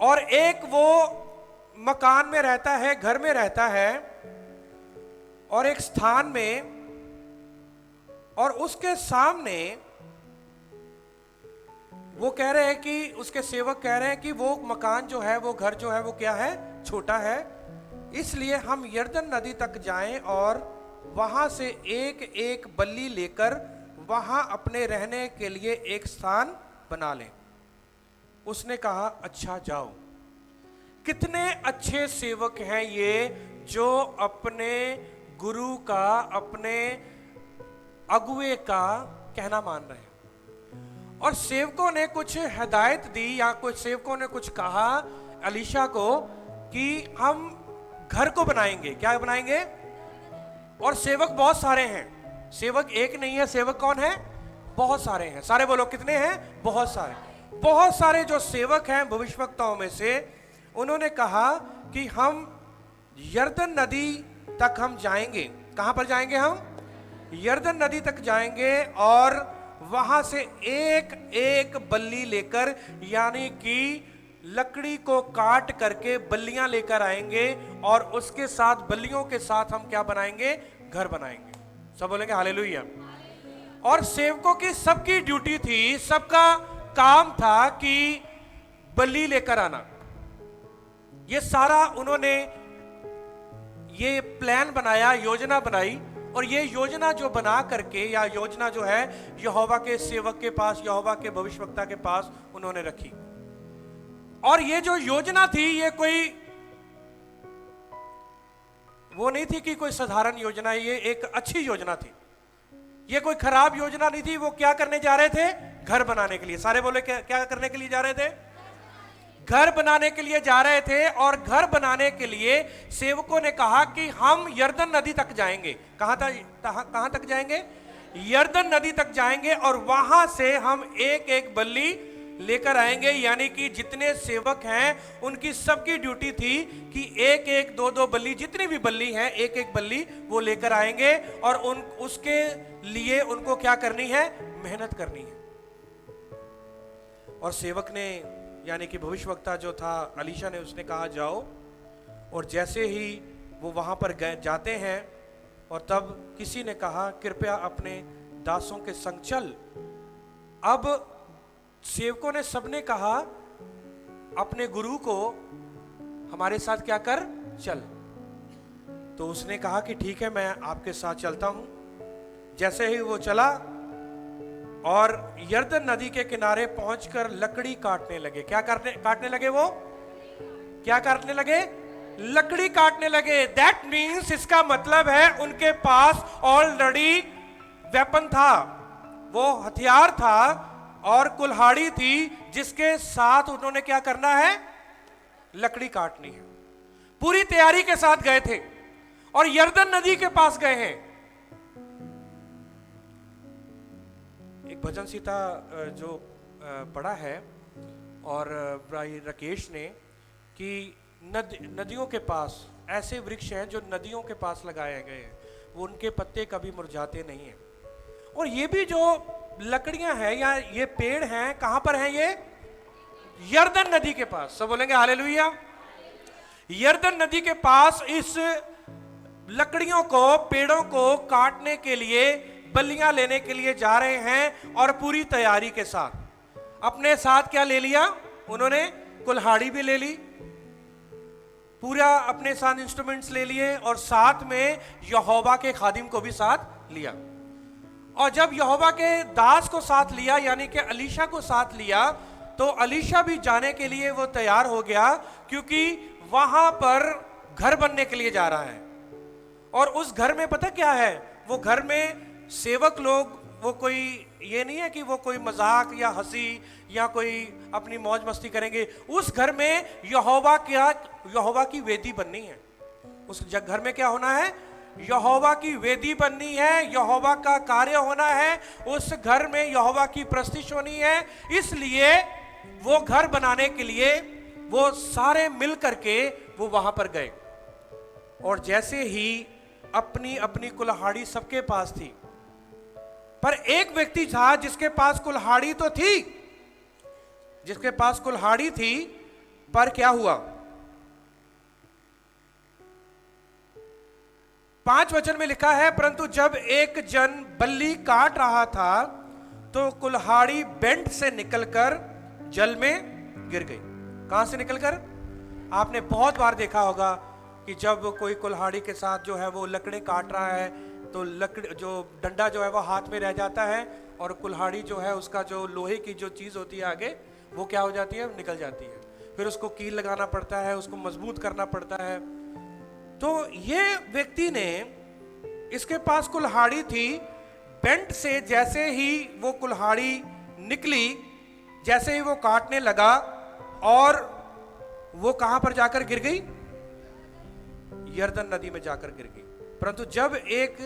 और एक वो मकान में रहता है, घर में रहता है, और एक स्थान में, और उसके सामने वो कह रहे हैं कि उसके सेवक कह रहे हैं कि वो मकान जो है, वो घर जो है, वो क्या है, छोटा है, इसलिए हम यरदन नदी तक जाएं और वहां से एक एक बल्ली लेकर वहां अपने रहने के लिए एक स्थान बना लें। उसने कहा अच्छा जाओ। कितने अच्छे सेवक हैं ये, जो अपने गुरु का, अपने अगुए का कहना मान रहे हैं। और सेवकों ने कुछ हिदायत दी या कुछ सेवकों ने कुछ कहा अलीशा को कि हम घर को बनाएंगे। क्या बनाएंगे? और सेवक बहुत सारे हैं, सेवक एक नहीं है, सेवक कौन है? बहुत सारे हैं। सारे बोलो कितने हैं? बहुत सारे। बहुत सारे जो सेवक हैं भविष्यवक्ताओं में से, उन्होंने कहा कि हम यरदन नदी तक हम जाएंगे। कहां पर जाएंगे? हम यरदन नदी तक जाएंगे और वहां से एक एक बल्ली लेकर, यानी कि लकड़ी को काट करके बल्लियां लेकर आएंगे और उसके साथ, बल्लियों के साथ हम क्या बनाएंगे? घर बनाएंगे। सब बोलेंगे हालेलुया। और सेवकों की सबकी ड्यूटी थी, सबका काम था कि बल्ली लेकर आना। ये सारा उन्होंने ये प्लान बनाया, योजना बनाई, और ये योजना जो बना करके, या योजना जो है यहोवा के सेवक के पास, यहोवा के भविष्यवक्ता के पास उन्होंने रखी। और ये जो योजना थी, ये कोई वो नहीं थी कि कोई साधारण योजना, ये एक अच्छी योजना थी, ये कोई खराब योजना नहीं थी। वो क्या करने जा रहे थे? घर बनाने के लिए। सारे बोले क्या करने के लिए जा रहे थे? घर बनाने के लिए जा रहे थे। और घर बनाने के लिए सेवकों ने कहा कि हम यरदन नदी तक जाएंगे। कहां तक जाएंगे? यरदन नदी तक जाएंगे और वहां से हम एक एक बल्ली लेकर आएंगे। यानी कि जितने सेवक हैं उनकी सबकी ड्यूटी थी कि एक एक दो दो बल्ली, जितनी भी बल्ली हैं, एक एक बल्ली वो लेकर आएंगे और उसके लिए उनको क्या करनी है? मेहनत करनी है। और सेवक ने, यानी कि भविष्यवक्ता जो था अलीशा ने, उसने कहा जाओ। और जैसे ही वो वहां पर गए, जाते हैं, और तब किसी ने कहा कृपया अपने दासों के संग चल। अब सेवकों ने सबने कहा अपने गुरु को हमारे साथ क्या कर? चल। तो उसने कहा कि ठीक है, मैं आपके साथ चलता हूं। जैसे ही वो चला और यरदन नदी के किनारे पहुंचकर लकड़ी काटने लगे। क्या काटने लगे? वो क्या काटने लगे? लकड़ी काटने लगे। दैट मीन्स, इसका मतलब है उनके पास ऑलरेडी वेपन था, वो हथियार था और कुल्हाड़ी थी, जिसके साथ उन्होंने क्या करना है? लकड़ी काटनी है। पूरी तैयारी के साथ गए थे और यरदन नदी के पास गए हैं। एक भजन सीता जो पढ़ा है और भाई राकेश ने, कि नदियों के पास ऐसे वृक्ष हैं जो नदियों के पास लगाए गए हैं, वो उनके पत्ते कभी मुरझाते नहीं हैं। और ये भी जो लकड़ियां हैं या ये पेड़ हैं, कहां पर हैं? ये यरदन नदी के पास। सब बोलेंगे हालेलुया। यरदन नदी के पास इस लकड़ियों को, पेड़ों को काटने के लिए, बल्लियां लेने के लिए जा रहे हैं। और पूरी तैयारी के साथ अपने साथ क्या ले लिया उन्होंने? कुल्हाड़ी भी ले ली, पूरा अपने साथ इंस्ट्रूमेंट्स ले लिए, और साथ में यहोवा के खादिम को भी साथ लिया। और जब यहोवा के दास को साथ लिया, यानी कि अलीशा को साथ लिया, तो अलीशा भी जाने के लिए वो तैयार हो गया, क्योंकि वहां पर घर बनने के लिए जा रहा है। और उस घर में पता क्या है? वो घर में सेवक लोग, वो कोई ये नहीं है कि वो कोई मजाक या हंसी या कोई अपनी मौज मस्ती करेंगे। उस घर में यहोवा की वेदी बननी है। उस घर में क्या होना है? यहोवा की वेदी बननी है, यहोवा का कार्य होना है, उस घर में यहोवा की प्रस्तिश होनी है। इसलिए वो घर बनाने के लिए वो सारे मिल करके वो वहां पर गए। और जैसे ही अपनी अपनी कुल्हाड़ी सबके पास थी, पर एक व्यक्ति था जिसके पास कुल्हाड़ी तो थी, जिसके पास कुल्हाड़ी थी, पर क्या हुआ? 5 वचन में लिखा है, परंतु जब एक जन बल्ली काट रहा था तो कुल्हाड़ी बेंट से निकलकर जल में गिर गई। कहां से निकलकर? आपने बहुत बार देखा होगा कि जब कोई कुल्हाड़ी के साथ जो है वो लकड़ी काट रहा है तो लकड़ी जो डंडा जो है वो हाथ में रह जाता है और कुल्हाड़ी जो है उसका जो लोहे की जो चीज होती है आगे वो क्या हो जाती है? निकल जाती है। फिर उसको कील लगाना पड़ता है, उसको मजबूत करना पड़ता है। तो ये व्यक्ति ने, इसके पास कुल्हाड़ी थी, बेंट से जैसे ही वो कुल्हाड़ी निकली, जैसे ही वो काटने लगा और वो कहां पर जाकर गिर गई? यरदन नदी में जाकर गिर गई। परंतु जब एक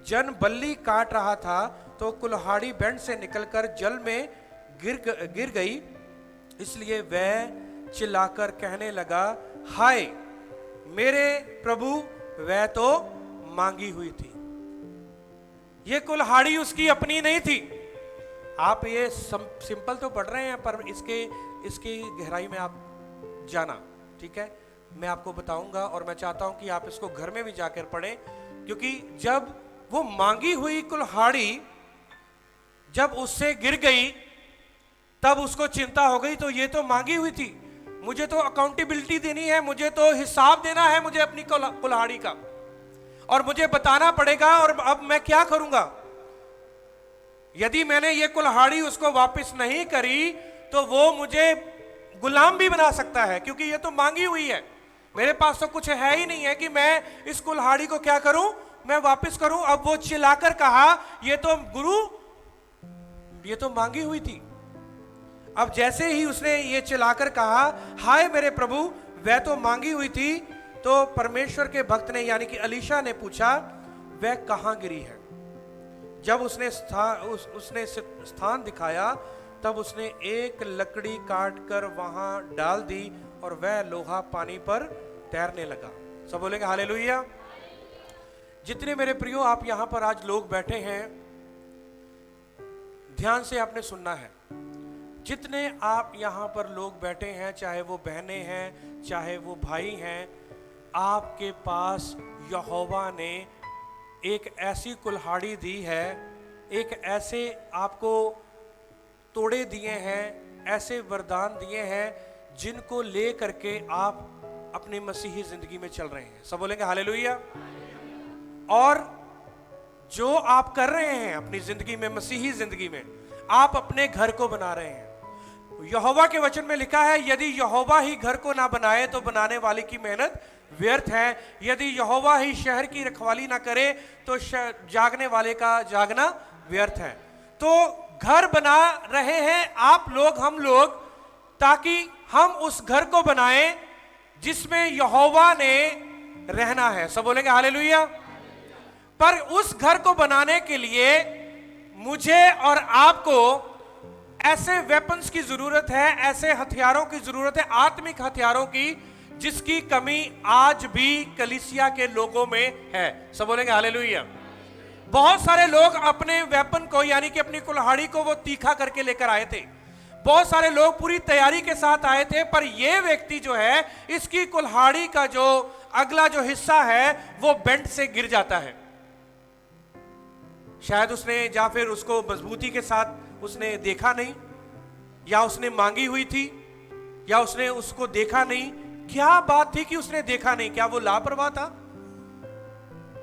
जन बल्ली काट रहा था तो कुल्हाड़ी बेंट से निकलकर जल में गिर गई, इसलिए वह चिल्लाकर कहने लगा, हाय मेरे प्रभु, वह तो मांगी हुई थी। यह कुल्हाड़ी उसकी अपनी नहीं थी। आप ये सिंपल तो पढ़ रहे हैं पर इसकी गहराई में आप जाना, ठीक है? मैं आपको बताऊंगा और मैं चाहता हूं कि आप इसको घर में भी जाकर पढ़ें, क्योंकि जब वो मांगी हुई कुल्हाड़ी जब उससे गिर गई तब उसको चिंता हो गई, तो ये तो मांगी हुई थी, मुझे तो अकाउंटेबिलिटी देनी है, मुझे तो हिसाब देना है मुझे अपनी कुल्हाड़ी का, और मुझे बताना पड़ेगा, और अब मैं क्या करूंगा? यदि मैंने ये कुल्हाड़ी उसको वापस नहीं करी तो वो मुझे गुलाम भी बना सकता है, क्योंकि ये तो मांगी हुई है, मेरे पास तो कुछ है ही नहीं है कि मैं इस कुल्हाड़ी को क्या करूं, मैं वापस करूं। अब वो चिल्लाकर कहा, ये तो गुरु, ये तो मांगी हुई थी। अब जैसे ही उसने ये चिल्लाकर कहा, हाय मेरे प्रभु, वह तो मांगी हुई थी, तो परमेश्वर के भक्त ने यानी कि एलीशा ने पूछा, वह कहां गिरी है? जब उसने स्थान दिखाया तब उसने एक लकड़ी काटकर वहां डाल दी और वह लोहा पानी पर तैरने लगा। सब बोलेंगे हालेलुया। जितने मेरे प्रियो आप यहां पर आज लोग बैठे हैं, ध्यान से आपने सुनना है। जितने आप यहां पर लोग बैठे हैं, चाहे वो बहनें हैं चाहे वो भाई हैं, आपके पास यहोवा ने एक ऐसी कुल्हाड़ी दी है, एक ऐसे आपको तोड़े दिए हैं, ऐसे वरदान दिए हैं जिनको ले करके आप अपनी मसीही जिंदगी में चल रहे हैं। सब बोलेंगे हालेलुया। और जो आप कर रहे हैं अपनी जिंदगी में, मसीही जिंदगी में, आप अपने घर को बना रहे हैं। यहोवा के वचन में लिखा है, यदि यहोवा ही घर को ना बनाए तो बनाने वाले की मेहनत व्यर्थ है, यदि यहोवा ही शहर की रखवाली ना करे तो जागने वाले का जागना व्यर्थ है। तो घर बना रहे हैं आप लोग, हम लोग, ताकि हम उस घर को बनाएं जिसमें यहोवा ने रहना है। सब बोलेंगे हालेलुया। पर उस घर को बनाने के लिए मुझे और आपको ऐसे वेपन्स की जरूरत है, ऐसे हथियारों की जरूरत है, आत्मिक हथियारों की, जिसकी कमी आज भी कलीसिया के लोगों में है। सब बोलेंगे हालेलुया। बहुत सारे लोग अपने वेपन को यानी कि अपनी कुल्हाड़ी को वो तीखा करके लेकर आए थे, बहुत सारे लोग पूरी तैयारी के साथ आए थे, पर यह व्यक्ति जो है, इसकी कुल्हाड़ी का जो अगला जो हिस्सा है वो बेंट से गिर जाता है। शायद उसने या फिर उसको मजबूती के साथ उसने देखा नहीं, या उसने मांगी हुई थी, या उसने उसको देखा नहीं। क्या बात थी कि उसने देखा नहीं? क्या वो लापरवाह था?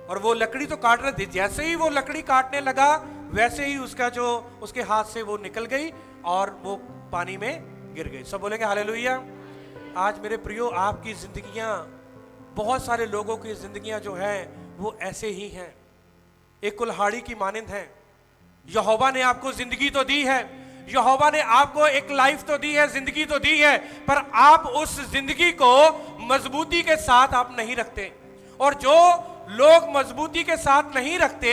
और वो लकड़ी तो काट रहे थे, जैसे ही वो लकड़ी काटने लगा वैसे ही उसका जो उसके हाथ से वो निकल गई और वो पानी में गिर गई। सब बोलेंगे हालेलुया। आज मेरे प्रियो, आपकी जिंदगियां, बहुत सारे लोगों की जिंदगियां जो है वो ऐसे ही हैं, एक कुल्हाड़ी की मानिंद है। यहोवा ने आपको जिंदगी तो दी है, यहोवा ने आपको एक लाइफ तो दी है, जिंदगी तो दी है, पर आप उस जिंदगी को मजबूती के साथ आप नहीं रखते। और जो लोग मजबूती के साथ नहीं रखते,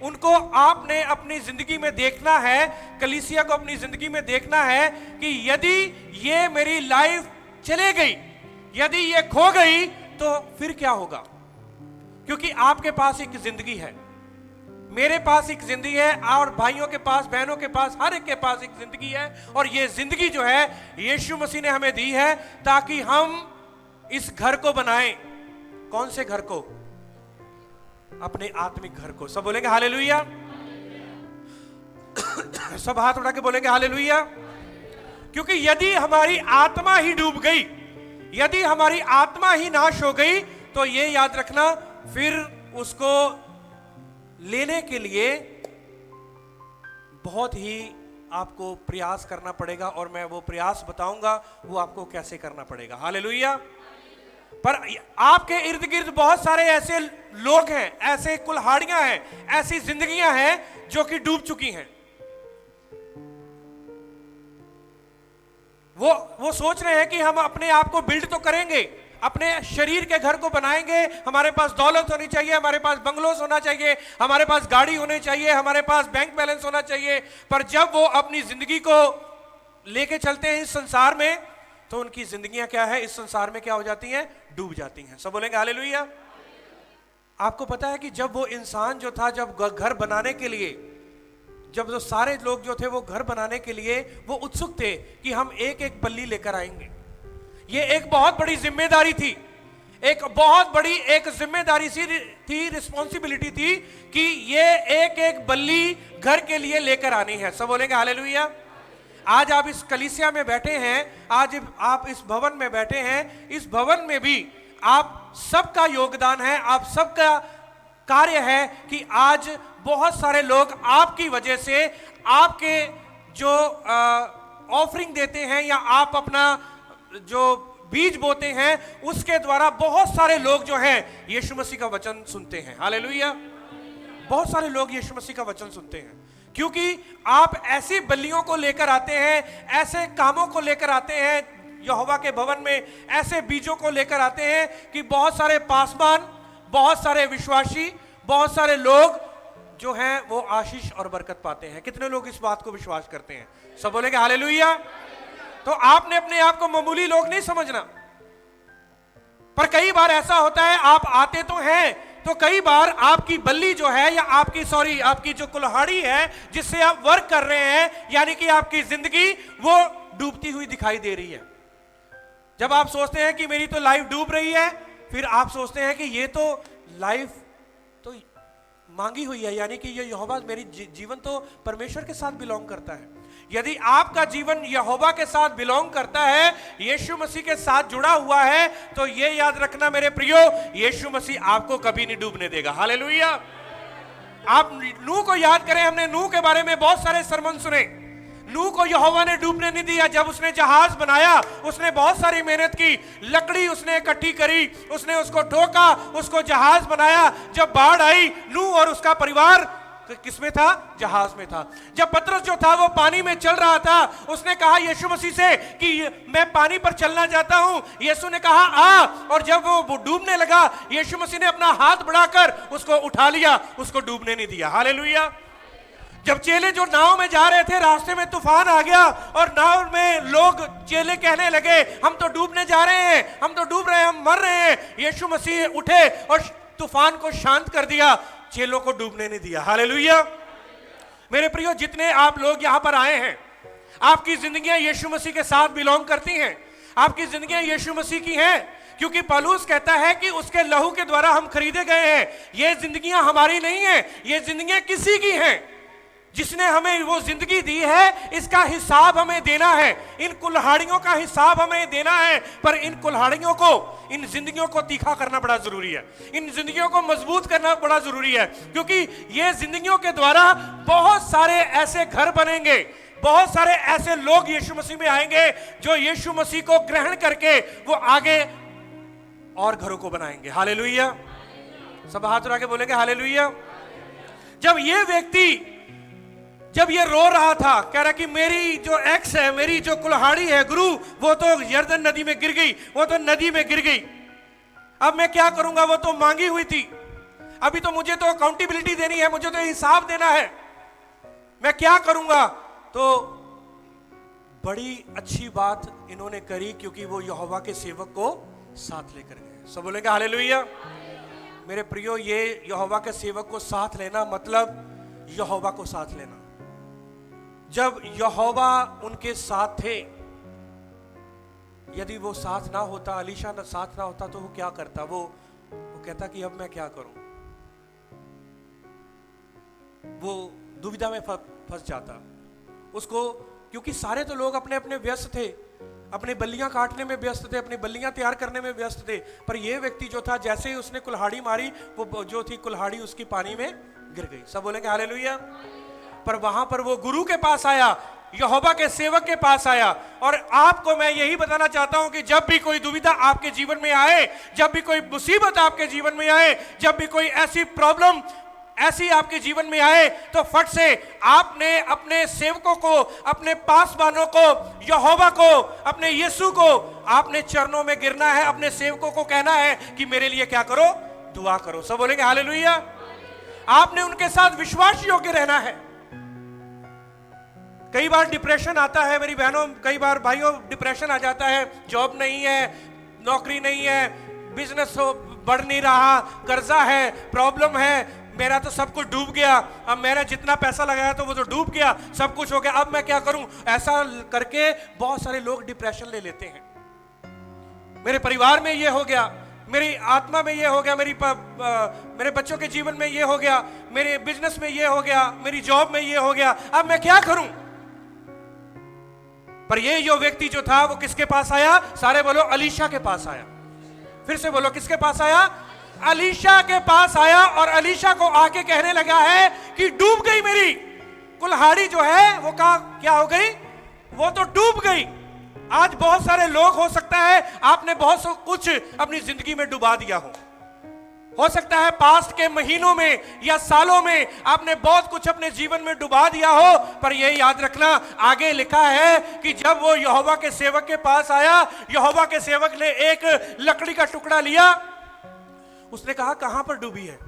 उनको आपने अपनी जिंदगी में देखना है, कलीसिया को अपनी जिंदगी में देखना है कि यदि ये मेरी लाइफ चले गई, यदि ये खो गई, तो फिर क्या होगा? क्योंकि आपके पास एक जिंदगी है। मेरे पास एक जिंदगी है और भाइयों के पास, बहनों के पास, हर एक के पास एक जिंदगी है। और ये जिंदगी जो है यीशु मसीह ने हमें दी है ताकि हम इस घर को बनाएं। कौन से घर को? अपने आत्मिक घर को। सब बोलेंगे हालेलुया। सब हाथ उठा के बोलेंगे हालेलुया। क्योंकि यदि हमारी आत्मा ही डूब गई, यदि हमारी आत्मा ही नाश हो गई, तो ये याद रखना फिर उसको लेने के लिए बहुत ही आपको प्रयास करना पड़ेगा। और मैं वो प्रयास बताऊंगा वो आपको कैसे करना पड़ेगा। हालेलुया। पर आपके इर्द गिर्द बहुत सारे ऐसे लोग हैं, ऐसे कुल्हाड़ियां हैं, ऐसी जिंदगियां हैं जो कि डूब चुकी हैं। वो सोच रहे हैं कि हम अपने आप को बिल्ड तो करेंगे, अपने शरीर के घर को बनाएंगे, हमारे पास दौलत होनी चाहिए, हमारे पास बंगलोस होना चाहिए, हमारे पास गाड़ी होनी चाहिए, हमारे पास बैंक बैलेंस होना चाहिए। पर जब वो अपनी जिंदगी को लेके चलते हैं इस संसार में, तो उनकी जिंदगियां क्या है, इस संसार में क्या हो जाती हैं? डूब जाती हैं। सब बोलेंगे हालेलुया। आपको पता है कि जब वो इंसान जो था, जब घर बनाने के लिए, जब जो सारे लोग जो थे वो घर बनाने के लिए वो उत्सुक थे कि हम एक एक बल्ली लेकर आएंगे। ये एक बहुत बड़ी जिम्मेदारी थी, एक बहुत बड़ी एक जिम्मेदारी सी थी, रिस्पॉन्सिबिलिटी थी कि ये एक एक बल्ली घर के लिए लेकर आनी है। सब बोलेंगे हालेलुया। आज आप इस कलीसिया में बैठे हैं, आज आप इस भवन में बैठे हैं, इस भवन में भी आप सबका योगदान है, आप सबका कार्य है कि आज बहुत सारे लोग आपकी वजह से, आपके जो ऑफरिंग देते हैं या आप अपना जो बीज बोते हैं, उसके द्वारा बहुत सारे लोग जो हैं यीशु मसीह का वचन सुनते हैं। हालेलुया। बहुत सारे लोग यीशु मसीह का वचन सुनते हैं क्योंकि आप ऐसी बलियों को लेकर आते हैं, ऐसे कामों को लेकर आते हैं यहोवा के भवन में, ऐसे बीजों को लेकर आते हैं कि बहुत सारे पासवान, बहुत सारे विश्वासी, बहुत सारे लोग जो हैं वो आशीष और बरकत पाते हैं। कितने लोग इस बात को विश्वास करते हैं? सब बोलेंगे हालेलुया। तो आपने अपने आप को मामूली लोग नहीं समझना। पर कई बार ऐसा होता है, आप आते तो हैं, तो कई बार आपकी बल्ली जो है या आपकी जो कुल्हाड़ी है जिससे आप वर्क कर रहे हैं, यानी कि आपकी जिंदगी वो डूबती हुई दिखाई दे रही है। जब आप सोचते हैं कि मेरी तो लाइफ डूब रही है, फिर आप सोचते हैं कि ये तो लाइफ तो मांगी हुई है, यानी कि ये यहोवा, मेरी जीवन तो परमेश्वर के साथ बिलोंग करता है। यदि आपका जीवन यहोवा के साथ बिलोंग करता है, यीशु मसीह के साथ जुड़ा हुआ है, तो ये याद रखना मेरे प्रियो, यीशु मसीह आपको कभी नहीं डूबने देगा। हालेलुया। आप नूह को याद करें, हमने नूह के बारे में बहुत सारे सरमन सुने। नूह को यहोवा ने डूबने नहीं दिया। जब उसने जहाज बनाया, उसने बहुत सारी मेहनत की, लकड़ी उसने इकट्ठी करी, उसने उसको ठोका, उसको जहाज बनाया। जब बाढ़ आई, नूह और उसका परिवार किसमें था? जहाज में था। जब पतरस जो था वो पानी में चल रहा था, उसने कहा यीशु मसीह से कि मैं पानी पर चलना चाहता हूं। यीशु ने कहा आ, और जब वो डूबने लगा, यीशु मसीह ने अपना हाथ बढ़ाकर उसको उठा लिया, उसको डूबने नहीं दिया। हालेलुया। जब चेले जो नाव में जा रहे थे, रास्ते में तूफान आ गया और नाव में लोग, चेले कहने लगे हम तो डूबने जा रहे हैं, हम तो डूब रहे हैं, हम मर रहे हैं। यीशु मसीह उठे और तूफान को शांत कर दिया, चेलों को डूबने नहीं दिया। हालेलुया। मेरे प्रियो, जितने आप लोग यहां पर आए हैं, आपकी जिंदगियां यीशु मसीह के साथ बिलोंग करती हैं, आपकी जिंदगियां यीशु मसीह की हैं, क्योंकि पौलुस कहता है कि उसके लहू के द्वारा हम खरीदे गए हैं। ये जिंदगियां हमारी नहीं है, ये जिंदगियां किसी की हैं। जिसने हमें वो जिंदगी दी है, इसका हिसाब हमें देना है, इन कुल्हाड़ियों का हिसाब हमें देना है। पर इन कुल्हाड़ियों को, इन जिंदगियों को तीखा करना बड़ा जरूरी है, इन जिंदगियों को मजबूत करना बड़ा जरूरी है, क्योंकि ये जिंदगियों के द्वारा बहुत सारे ऐसे घर बनेंगे, बहुत सारे ऐसे लोग यीशु मसीह में आएंगे जो यीशु मसीह को ग्रहण करके वो आगे और घरों को बनाएंगे। हालेलुया। सब हाथ उठा के बोलेंगे हालेलुया। जब ये व्यक्ति, जब ये रो रहा था, कह रहा कि मेरी जो एक्स है, मेरी जो कुल्हाड़ी है गुरु, वो तो यर्दन नदी में गिर गई, वो तो नदी में गिर गई। अब मैं क्या करूंगा? वो तो मांगी हुई थी, अभी तो मुझे तो अकाउंटेबिलिटी देनी है, मुझे तो हिसाब देना है, मैं क्या करूंगा? तो बड़ी अच्छी बात इन्होंने करी, क्योंकि वो यहोवा के सेवक को साथ लेकर गए। सब बोलेंगे हालेलुया। मेरे प्रियो, ये यहोवा के सेवक को साथ लेना मतलब यहोवा को साथ लेना। जब यहोवा उनके साथ थे, यदि वो साथ ना होता, अलीशा साथ ना होता, तो वो क्या करता? वो कहता कि अब मैं क्या करूं। वो दुविधा में फंस जाता उसको, क्योंकि सारे तो लोग अपने अपने व्यस्त थे, अपने बल्लियां काटने में व्यस्त थे, अपनी बल्लियां तैयार करने में व्यस्त थे। पर ये व्यक्ति जो था, जैसे ही उसने कुल्हाड़ी मारी, वो जो थी कुल्हाड़ी उसकी पानी में गिर गई। सब बोलेंगे हालेलुया। पर वहां पर वो गुरु के पास आया, यहोवा के सेवक के पास आया। और आपको मैं यही बताना चाहता हूं कि जब भी कोई दुविधा आपके जीवन में आए, जब भी कोई मुसीबत आपके जीवन में आए, जब भी कोई ऐसी प्रॉब्लम ऐसी आपके जीवन में आए, तो फट से आपने अपने सेवकों को, अपने पासवानों को, यहोवा को, अपने यीशु को, आपने चरणों में गिरना है। अपने सेवकों को कहना है कि मेरे लिए क्या करो? दुआ करो। सब बोलेंगे हालेलुया। आपने उनके साथ विश्वास योग्य रहना है। कई बार डिप्रेशन आता है मेरी बहनों, कई बार भाइयों डिप्रेशन आ जाता है। जॉब नहीं है, नौकरी नहीं है, बिजनेस बढ़ नहीं रहा, कर्जा है, प्रॉब्लम है, मेरा तो सब कुछ डूब गया, अब मेरा जितना पैसा लगाया तो वो तो डूब गया, सब कुछ हो गया, अब मैं क्या करूं? ऐसा करके बहुत सारे लोग डिप्रेशन ले लेते हैं। मेरे परिवार में ये हो गया, मेरी आत्मा में ये हो गया, मेरे बच्चों के जीवन में ये हो गया, मेरे बिजनेस में ये हो गया, मेरी जॉब में ये हो गया, अब मैं क्या करूं? पर ये जो व्यक्ति जो था वो किसके पास आया? सारे बोलो अलीशा के पास आया। फिर से बोलो, किसके पास आया? अलीशा के पास आया। और अलीशा को आके कहने लगा है कि डूब गई मेरी कुल्हाड़ी जो है वो क्या हो गई? वो तो डूब गई। आज बहुत सारे लोग, हो सकता है आपने बहुत कुछ अपनी जिंदगी में डुबा दिया हो सकता है पास्ट के महीनों में या सालों में आपने बहुत कुछ अपने जीवन में डुबा दिया हो। पर यह याद रखना, आगे लिखा है कि जब वो यहोवा के सेवक के पास आया, यहोवा के सेवक ने एक लकड़ी का टुकड़ा लिया। उसने कहा कहां पर डूबी है?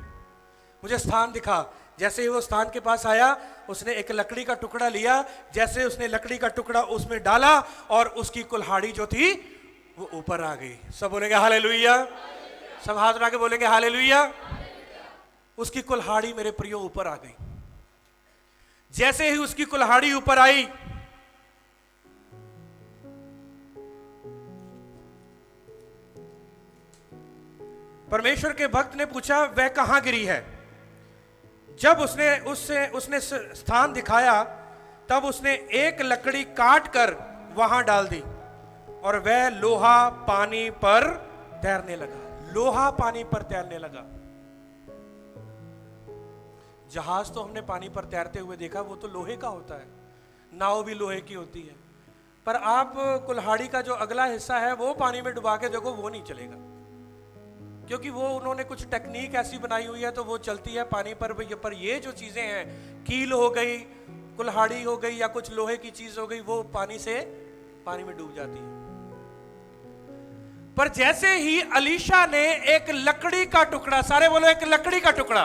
मुझे स्थान दिखा। जैसे ही वो स्थान के पास आया, उसने एक लकड़ी का टुकड़ा लिया। जैसे उसने लकड़ी का टुकड़ा उसमें डाला और उसकी कुल्हाड़ी जो थी वो ऊपर आ गई। सब बोलेंगे हालेलुया। सब हाथ उठा के बोलेंगे हालेलुया। उसकी कुल्हाड़ी मेरे प्रियो ऊपर आ गई। जैसे ही उसकी कुल्हाड़ी ऊपर आई, परमेश्वर के भक्त ने पूछा वह कहां गिरी है? जब उसने स्थान दिखाया, तब उसने एक लकड़ी काट कर वहां डाल दी और वह लोहा पानी पर तैरने लगा। लोहा पानी पर तैरने लगा। जहाज तो हमने पानी पर तैरते हुए देखा, वो तो लोहे का होता है, नाव भी लोहे की होती है। पर आप कुल्हाड़ी का जो अगला हिस्सा है वो पानी में डुबा के देखो, वो नहीं चलेगा, क्योंकि वो उन्होंने कुछ टेक्निक ऐसी बनाई हुई है तो वो चलती है पानी पर। पर ये जो चीजें हैं, कील हो गई, कुल्हाड़ी हो गई या कुछ लोहे की चीज हो गई, वो पानी में डूब जाती है। पर जैसे ही अलीशा ने एक लकड़ी का टुकड़ा, सारे बोलो एक लकड़ी का टुकड़ा,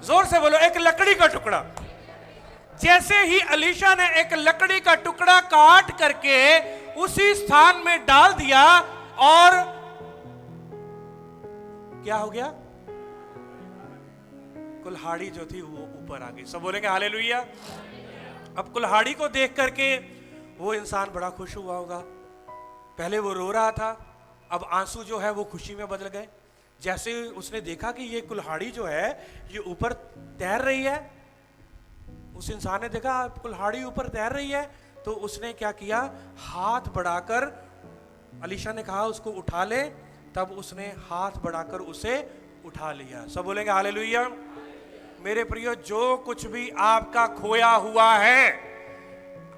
जोर से बोलो एक लकड़ी का टुकड़ा। जैसे ही अलीशा ने एक लकड़ी का टुकड़ा काट करके उसी स्थान में डाल दिया, और क्या हो गया? कुल्हाड़ी जो थी वो ऊपर आ गई। सब बोलेंगे हालेलुया। अब कुल्हाड़ी को देख करके वो इंसान बड़ा खुश हुआ होगा। पहले वो रो रहा था, अब आंसू जो है वो खुशी में बदल गए। जैसे उसने देखा कि ये कुल्हाड़ी जो है ये ऊपर तैर रही है, उस इंसान ने देखा कुल्हाड़ी ऊपर तैर रही है, तो उसने क्या किया? हाथ बढ़ाकर, अलीशा ने कहा उसको उठा ले, तब उसने हाथ बढ़ाकर उसे उठा लिया। सब बोलेंगे हालेलुया। मेरे प्रियो, जो कुछ भी आपका खोया हुआ है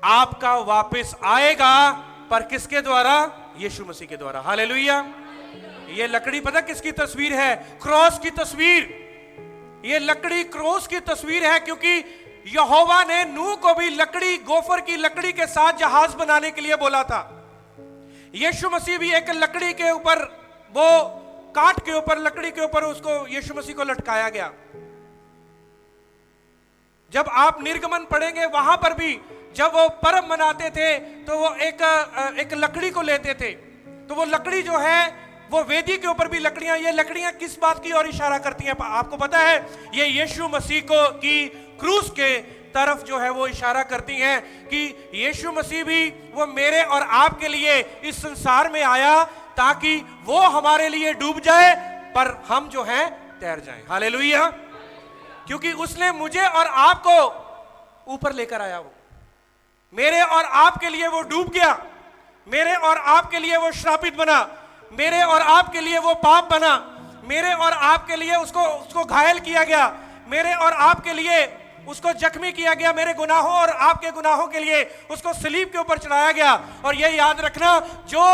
आपका वापस आएगा, पर किसके द्वारा? यीशु मसीह के द्वारा। हालेलुया। ये लकड़ी पता किसकी तस्वीर है? क्रॉस की तस्वीर। ये लकड़ी क्रॉस की तस्वीर है, क्योंकि यहोवा ने नूह को भी लकड़ी, गोफर की लकड़ी के साथ जहाज बनाने के लिए बोला था। यीशु मसीह भी एक लकड़ी के ऊपर, वो काट के ऊपर, लकड़ी के ऊपर उसको, यीशु मसीह को लटकाया गया। जब आप निर्गमन पढ़ेंगे, वहां पर भी जब वो पर्व मनाते थे तो वो एक लकड़ी को लेते थे, तो वो लकड़ी जो है वो वेदी के ऊपर भी लकड़ियां, ये लकड़ियां किस बात की ओर इशारा करती हैं? आपको पता है, ये यीशु मसीह को की क्रूस के तरफ जो है वो इशारा करती हैं कि यीशु मसीह भी वो मेरे और आपके लिए इस संसार में आया ताकि वो हमारे लिए डूब जाए पर हम जो हैं तैर जाएं। हालेलुया। क्योंकि उसने मुझे और आपको ऊपर लेकर आया, वो मेरे और आपके लिए वो डूब गया, मेरे और आपके लिए वो श्रापित बना, मेरे और आपके लिए वो पाप बना, मेरे और आपके लिए उसको घायल किया गया, मेरे और आपके लिए उसको जख्मी किया गया, मेरे गुनाहों और आपके गुनाहों के लिए उसको सलीब के ऊपर चढ़ाया गया। और यह याद रखना, जो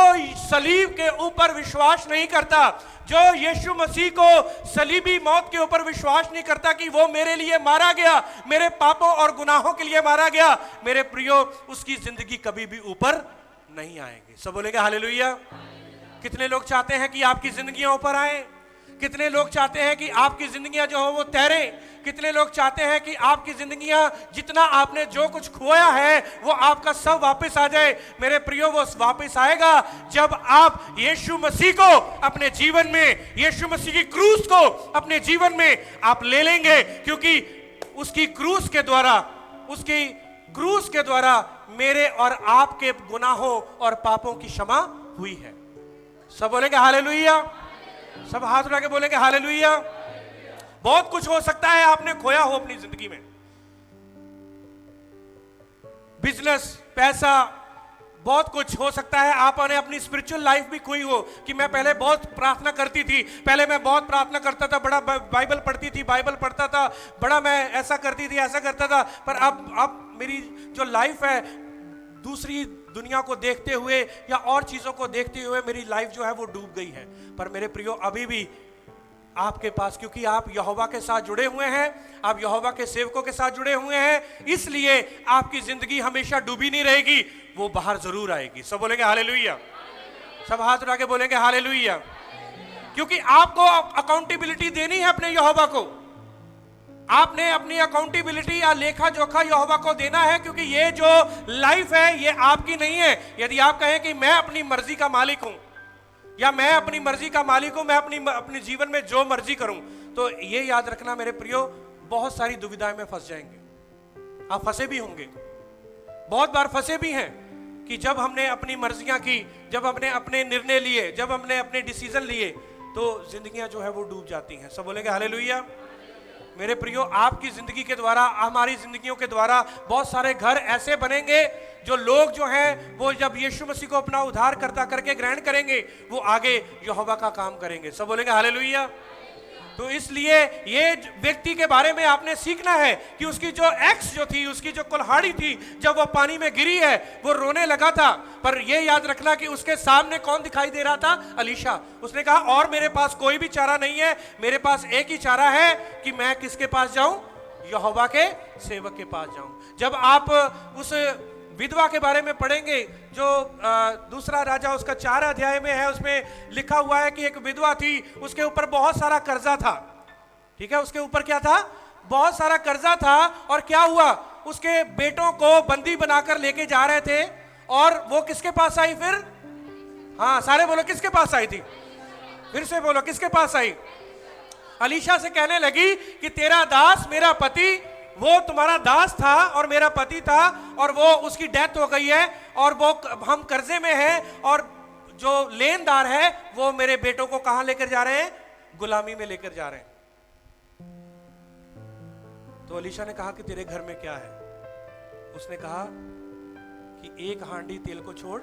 सलीब के ऊपर विश्वास नहीं करता, जो यीशु मसीह को सलीबी मौत के ऊपर विश्वास नहीं करता कि वो मेरे लिए मारा गया, मेरे पापों और गुनाहों के लिए मारा गया, मेरे प्रियो, उसकी जिंदगी कभी भी ऊपर नहीं आएगी। सब बोलेंगे हालेलुया। कितने लोग चाहते हैं कि आपकी जिंदगियां ऊपर आए? कितने लोग चाहते हैं कि आपकी जिंदगियां जो हो वो तैरे? कितने लोग चाहते हैं कि आपकी जिंदगियां, जितना आपने जो कुछ खोया है वो आपका सब वापस आ जाए? मेरे प्रियो, वो वापस आएगा जब आप यीशु मसीह को अपने जीवन में, यीशु मसीह की क्रूस को अपने जीवन में आप ले लेंगे, क्योंकि उसकी क्रूस के द्वारा मेरे और आपके गुनाहों और पापों की क्षमा हुई है। सब बोलेंगे हालेलुया। सब हाथ उठा के बोलेंगे हालेलुया। बहुत कुछ हो सकता है आपने खोया हो अपनी जिंदगी में, बिजनेस, पैसा, बहुत कुछ हो सकता है। आपने अपनी स्पिरिचुअल लाइफ भी खोई हो कि मैं पहले बहुत प्रार्थना करती थी, पहले मैं बहुत प्रार्थना करता था, बड़ा बाइबल पढ़ती थी, बाइबल पढ़ता था, बड़ा मैं ऐसा करती थी, ऐसा करता था, पर अब मेरी जो लाइफ है, दूसरी दुनिया को देखते हुए या और चीजों को देखते हुए मेरी लाइफ जो है वो डूब गई है। पर मेरे प्रियो, अभी भी आपके पास, क्योंकि आप यहोवा के साथ जुड़े हुए हैं, आप यहोवा के सेवकों के साथ जुड़े हुए हैं, इसलिए आपकी जिंदगी हमेशा डूबी नहीं रहेगी, वो बाहर जरूर आएगी। सब बोलेंगे हालेलुया। सब हाथ उठा के बोलेंगे हालेलुया। क्योंकि आपको अकाउंटेबिलिटी देनी है अपने यहोवा को, आपने अपनी अकाउंटेबिलिटी या लेखा जोखा यहोवा को देना है, क्योंकि ये जो लाइफ है ये आपकी नहीं है। यदि आप कहें कि मैं अपनी मर्जी का मालिक हूं या मैं अपनी मर्जी का मालिक हूं, मैं अपने जीवन में जो मर्जी करूं, तो ये याद रखना मेरे प्रियो, बहुत सारी दुविधाएं में फंस जाएंगे। आप फंसे भी होंगे, बहुत बार फंसे भी हैं कि जब हमने अपनी मर्जियां की, जब हमने अपने निर्णय लिए, जब हमने अपने डिसीजन लिए, तो जिंदगियां जो है वो डूब जाती हैं। सब बोलेंगे हालेलुया। मेरे प्रियो, आपकी जिंदगी के द्वारा, हमारी जिंदगियों के द्वारा बहुत सारे घर ऐसे बनेंगे, जो लोग जो हैं वो जब यीशु मसीह को अपना उद्धार करता करके ग्रहण करेंगे, वो आगे यहोवा का काम करेंगे। सब बोलेंगे हालेलुया। तो इसलिए ये व्यक्ति के बारे में आपने सीखना है कि उसकी जो एक्स जो थी, उसकी जो कुल्हाड़ी थी, जब वो पानी में गिरी है वो रोने लगा था, पर ये याद रखना कि उसके सामने कौन दिखाई दे रहा था? अलीशा। उसने कहा और मेरे पास कोई भी चारा नहीं है, मेरे पास एक ही चारा है कि मैं किसके पास जाऊं? यहोवा के सेवक के पास जाऊं। जब आप उस विधवा के बारे में पढ़ेंगे, जो दूसरा राजा उसका 4 अध्याय में है, उसमें लिखा हुआ है कि एक विधवा थी, उसके ऊपर बहुत सारा कर्जा था। ठीक है, उसके ऊपर क्या था? बहुत सारा कर्जा था। और क्या हुआ? उसके बेटों को बंदी बनाकर लेके जा रहे थे, और वो किसके पास आई फिर? हाँ, सारे बोलो किसके पास आई थी? फिर से बोलो किसके पास आई? अलीशा से कहने लगी कि तेरा दास, मेरा पति, वो तुम्हारा दास था और मेरा पति था, और वो उसकी डेथ हो गई है, और वो हम कर्जे में हैं, और जो लेनदार है वो मेरे बेटों को कहां लेकर जा रहे हैं? गुलामी में लेकर जा रहे हैं। तो अलीशा ने कहा कि तेरे घर में क्या है? उसने कहा कि एक हांडी तेल को छोड़।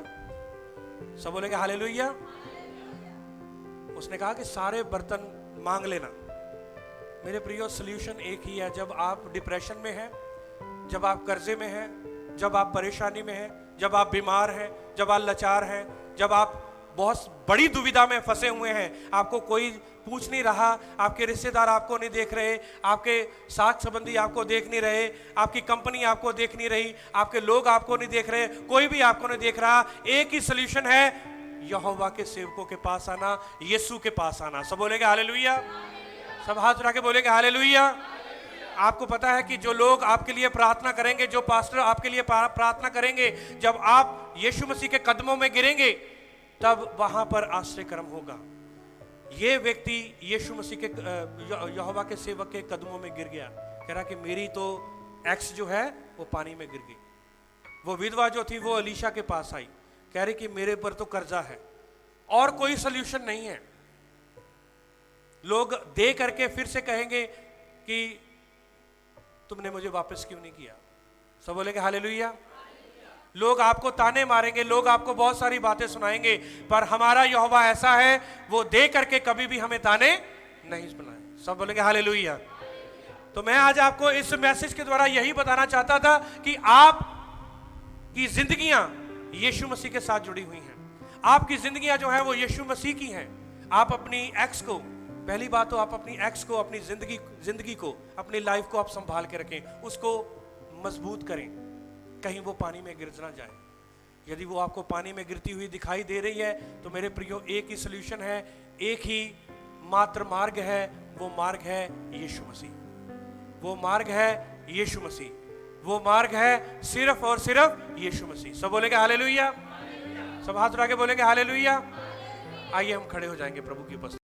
सब बोलेंगे हालेलुया। उसने कहा कि सारे बर्तन मांग लेना। मेरे प्रियो, सॉल्यूशन एक ही है। जब आप डिप्रेशन में हैं, जब आप कर्जे में हैं, जब आप परेशानी में हैं, जब आप बीमार हैं, जब आप लाचार हैं, जब आप बहुत बड़ी दुविधा में फंसे हुए हैं, आपको कोई पूछ नहीं रहा, आपके रिश्तेदार आपको नहीं देख रहे, आपके साथ संबंधी आपको देख नहीं रहे, आपकी कंपनी आपको देख नहीं रही, आपके लोग आपको नहीं देख रहे, कोई भी आपको नहीं देख रहा, एक ही सॉल्यूशन है, यहोवा के सेवकों के पास आना, यीशु के पास आना। सब बोलेंगे हालेलुया। सब हाथ उठा के बोलेंगे हालेलुया। आपको पता है कि जो लोग आपके लिए प्रार्थना करेंगे, जो पास्टर आपके लिए प्रार्थना करेंगे, जब आप यीशु मसीह के कदमों में गिरेंगे, तब वहां पर आश्रय कर्म होगा। ये व्यक्ति यीशु मसीह के यहोवा के सेवक के कदमों में गिर गया, कह रहा कि मेरी तो एक्स जो है वो पानी में गिर गई। वो विधवा जो थी वो अलीशा के पास आई, कह रही कि मेरे पर तो कर्जा है और कोई सोल्यूशन नहीं है। लोग दे करके फिर से कहेंगे कि तुमने मुझे वापस क्यों नहीं किया। सब बोलेंगे हालेलुया। लोग आपको ताने मारेंगे, लोग आपको बहुत सारी बातें सुनाएंगे, पर हमारा यहोवा ऐसा है, वो दे करके कभी भी हमें ताने नहीं सुनाए। सब बोलेंगे हालेलुया। तो मैं आज आपको इस मैसेज के द्वारा यही बताना चाहता था कि आप की जिंदगियां यीशु मसीह के साथ जुड़ी हुई हैं। आपकी जिंदगियां जो है वो यीशु मसीह की हैं। आप अपनी एक्स को, पहली बात तो आप अपनी एक्स को, अपनी जिंदगी को, अपनी लाइफ को आप संभाल के रखें, उसको मजबूत करें, कहीं वो पानी में गिर ना जाए। यदि वो आपको पानी में गिरती हुई दिखाई दे रही है तो मेरे प्रियो एक ही सोल्यूशन है, एक ही मात्र मार्ग है, वो मार्ग है यीशु मसीह। वो मार्ग है यीशु मसीह, वो मार्ग है सिर्फ और सिर्फ यीशु मसीह। सब बोलेंगे हालेलुया। सब हाथ उठा के बोलेंगे हालेलुया। आइए हम खड़े हो जाएंगे प्रभु की उपस्थिति।